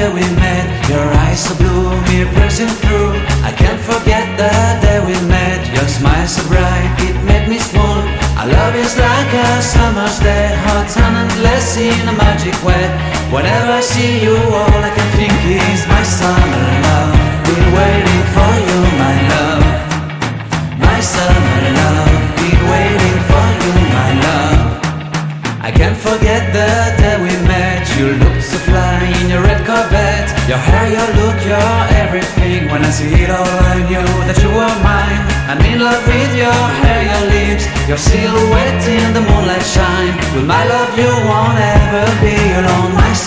day we met. Your eyes so blue, me piercing through. I can't forget the day we met. Your smile so bright, it made me swoon. Our love is like a summer's day, hot and endless in a magic way. Whenever I see you, all I can think is my summer love. Been waiting for you, my love. My summer love. Been waiting for you, my love. I can't forget the day we met. You looked so fly in your red Corvette. Your hair, your look, your everything. When I see it all, I knew that you were mine. I'm in love with your hair, your lips, your silhouette in the moonlight shine. With my love you won't ever be alone, my son.